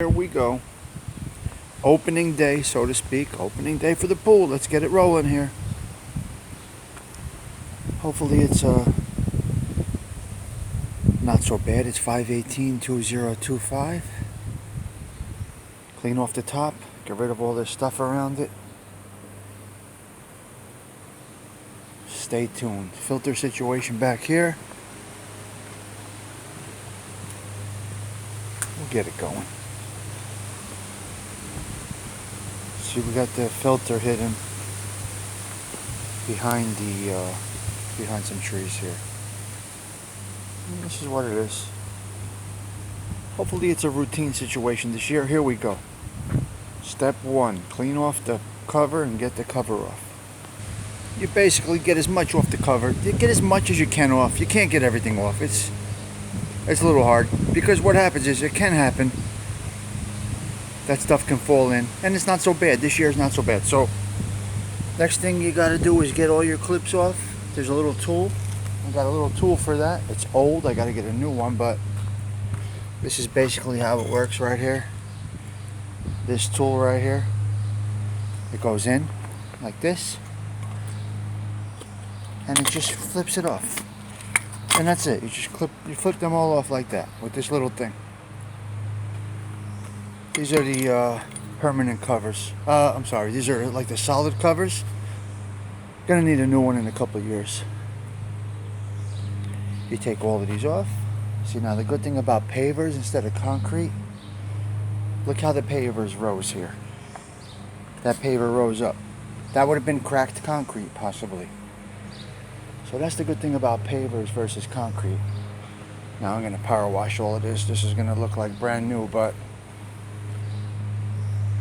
Here we go. Opening day, so to speak. Opening day for the pool. Let's get it rolling here. Hopefully it's not so bad. It's 5/18/2025. Clean off the top. Get rid of all this stuff around it. Stay tuned. Filter situation back here. We'll get it going. See, we got the filter hidden behind some trees here. And this is what it is. Hopefully it's a routine situation this year. Here we go. Step one, clean off the cover and get the cover off. You basically get as much off the cover. You get as much as you can off. You can't get everything off. It's a little hard because what happens is it can happen. That stuff can fall in, and it's not so bad. This year is not so bad. So next thing you got to do is get all your clips off. There's a little tool. I got a little tool for that. It's old. I got to get a new one, but this is basically how it works right here. This tool right here, it goes in like this, and it just flips it off. And that's it. You flip them all off like that with this little thing. These are the permanent covers. I'm sorry, these are like the solid covers. Gonna need a new one in a couple of years. You take all of these off. See, now the good thing about pavers instead of concrete, look how the pavers rose here. That paver rose up. That would have been cracked concrete possibly. So that's the good thing about pavers versus concrete. Now I'm gonna power wash all of this. This is gonna look like brand new, but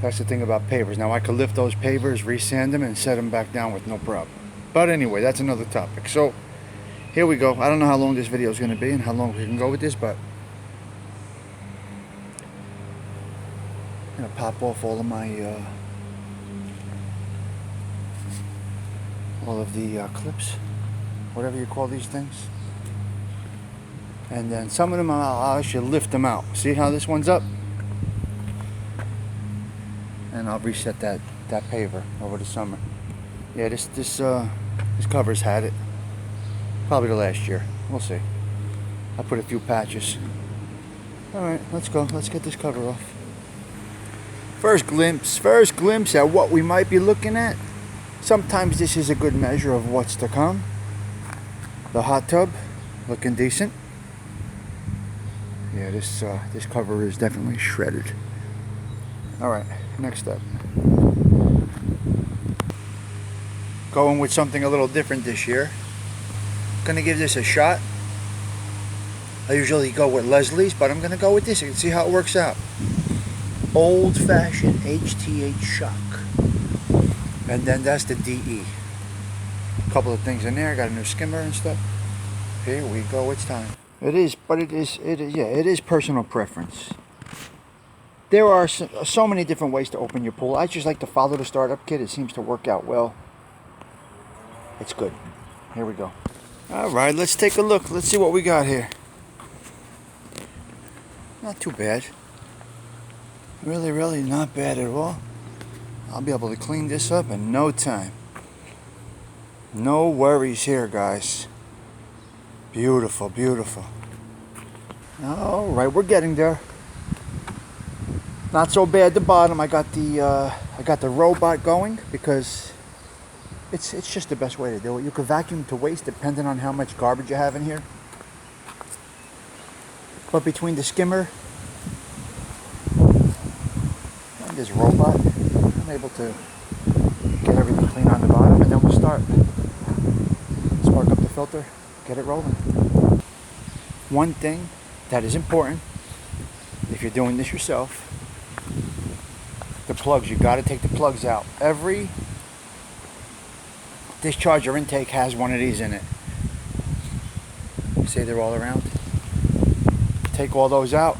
that's the thing about pavers. Now I could lift those pavers, resand them, and set them back down with no problem. But anyway, that's another topic. So here we go. I don't know how long this video is going to be and how long we can go with this, but I'm going to pop off all of my clips, whatever you call these things. And then some of them I'll actually lift them out. See how this one's up? And I'll reset that paver over the summer. Yeah, this cover's had it. Probably the last year. We'll see. I put a few patches. Alright, let's go. Let's get this cover off. First glimpse at what we might be looking at. Sometimes this is a good measure of what's to come. The hot tub, looking decent. Yeah, this cover is definitely shredded. Alright, next up. Going with something a little different this year. Gonna give this a shot. I usually go with Leslie's, but I'm gonna go with this. You can see how it works out. Old-fashioned HTH shock. And then that's the DE. A couple of things in there. Got a new skimmer and stuff. Here we go. It's time. It is personal preference. There are so many different ways to open your pool. I just like to follow the startup kit. It seems to work out well. It's good. Here we go. Alright, let's take a look. Let's see what we got here. Not too bad. Really not bad at all. I'll be able to clean this up in no time. No worries here, guys. Beautiful. Alright, we're getting there. Not so bad at the bottom. I got the robot going because it's just the best way to do it. You can vacuum to waste depending on how much garbage you have in here. But between the skimmer and this robot, I'm able to get everything clean on the bottom, and then we'll start. Spark up the filter, get it rolling. One thing that is important, if you're doing this yourself, the plugs, you got to take the plugs out. Every discharge or intake has one of these in it. See, they're all around. Take all those out.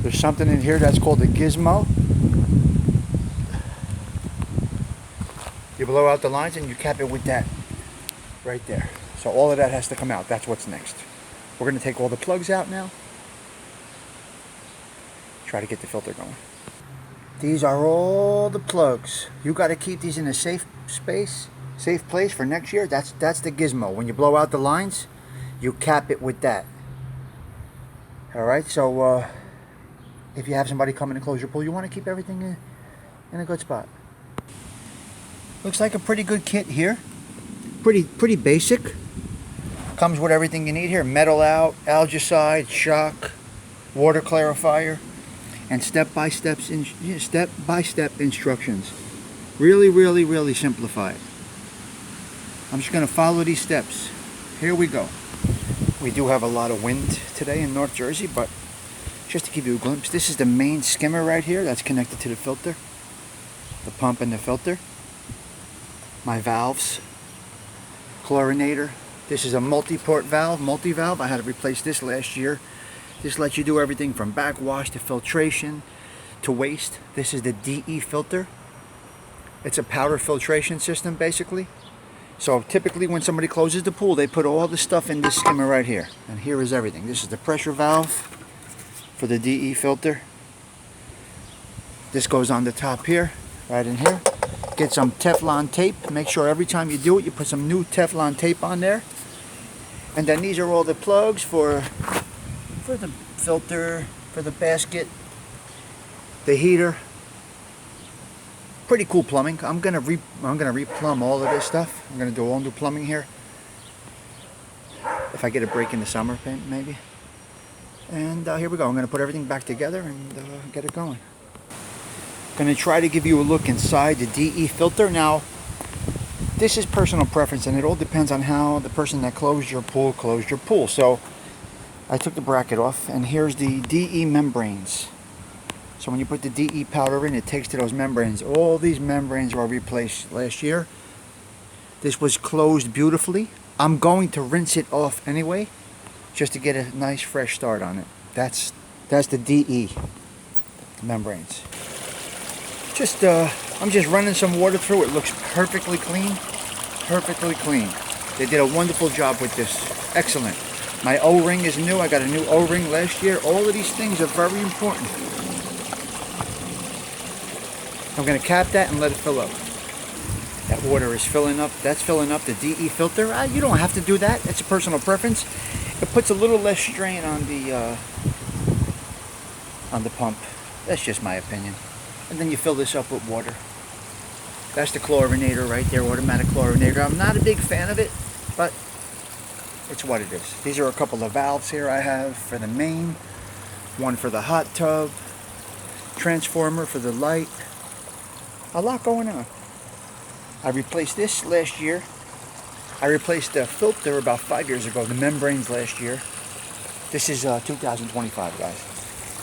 There's something in here that's called a gizmo. You blow out the lines and you cap it with that right there. So all of that has to come out. That's what's next. We're going to take all the plugs out now. try to get the filter going. These are all the plugs. You got to keep these in a safe space, safe place for next year. That's the gizmo. When you blow out the lines, you cap it with that. All right. So if you have somebody come in and close your pool, you want to keep everything in a good spot. Looks like a pretty good kit here. Pretty basic. Comes with everything you need here: metal out, algicide, shock, water clarifier, and step-by-step instructions. Really simplified. I'm just going to follow these steps. Here we go. We do have a lot of wind today in North Jersey, but just to give you a glimpse, this is the main skimmer right here that's connected to the filter, the pump and the filter. My valves, chlorinator. This is a multi-port valve, multi-valve. I had to replace this last year. This lets you do everything from backwash to filtration to waste. This is the DE filter. It's a powder filtration system basically. So typically when somebody closes the pool, they put all the stuff in this skimmer right here. And here is everything. This is the pressure valve for the DE filter. This goes on the top here, right in here. Get some Teflon tape. Make sure every time you do it, you put some new Teflon tape on there. And then these are all the plugs for the filter, for the basket, the heater. Pretty cool plumbing. I'm gonna replumb all of this stuff. I'm gonna do all new plumbing here. If I get a break in the summer, maybe. And here we go. I'm gonna put everything back together and get it going. Gonna try to give you a look inside the DE filter. Now, this is personal preference, and it all depends on how the person that closed your pool. So I took the bracket off, and here's the DE membranes. So when you put the DE powder in, it takes to those membranes. All these membranes were replaced last year. This was closed beautifully. I'm going to rinse it off anyway, just to get a nice fresh start on it. That's the DE membranes. I'm just running some water through. It looks perfectly clean. Perfectly clean. They did a wonderful job with this. Excellent. My O-ring is new. I got a new O-ring last year. All of these things are very important. I'm going to cap that and let it fill up. That water is filling up. That's filling up the DE filter. You don't have to do that. It's a personal preference. It puts a little less strain on the pump. That's just my opinion. And then you fill this up with water. That's the chlorinator right there, automatic chlorinator. I'm not a big fan of it, but it's what it is. These are a couple of valves here I have for the main, one for the hot tub, transformer for the light. A lot going on. I replaced this last year. I replaced the filter about 5 years ago, the membranes last year. This is 2025, guys.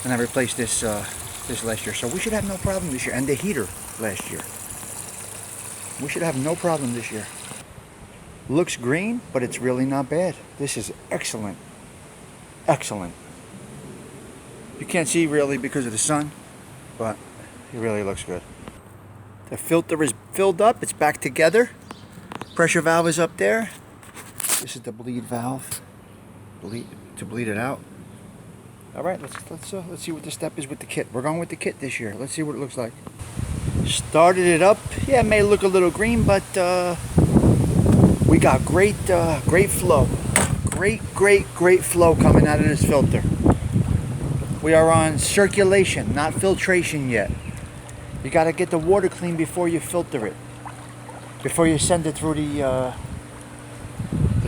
And I replaced this last year. So we should have no problem this year. And the heater last year. We should have no problem this year. Looks green, but it's really not bad. This is excellent. Excellent. You can't see really because of the sun, but it really looks good. The filter is filled up. It's back together. Pressure valve is up there. This is the bleed valve. To bleed it out. All right, let's see what the step is with the kit. We're going with the kit this year. Let's see what it looks like. Started it up. Yeah, it may look a little green, but we got great flow. Great flow coming out of this filter. We are on circulation, not filtration yet. You got to get the water clean before you filter it. Before you send it through the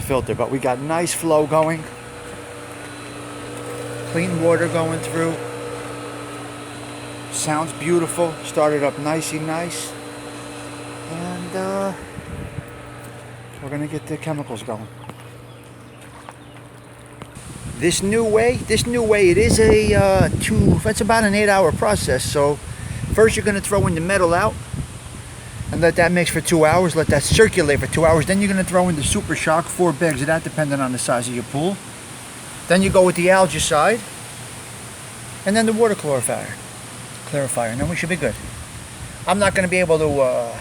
filter. But we got nice flow going. Clean water going through. Sounds beautiful. Started up nicey nice. And we're going to get the chemicals going. This new way, it is it's about an 8-hour process. So first you're going to throw in the metal out and let that mix for 2 hours. Let that circulate for 2 hours. Then you're going to throw in the Super Shock, 4 bags of that, depending on the size of your pool. Then you go with the algicide, and then the water clarifier, and then we should be good. I'm not going to be able to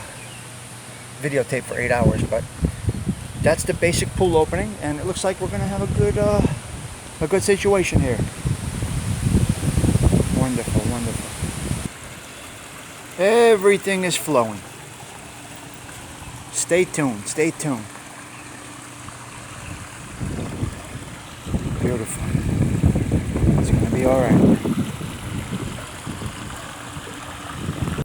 videotape for 8 hours, but that's the basic pool opening, and it looks like we're going to have a good situation here. Wonderful. Everything is flowing. Stay tuned, stay tuned. Beautiful. It's gonna be alright.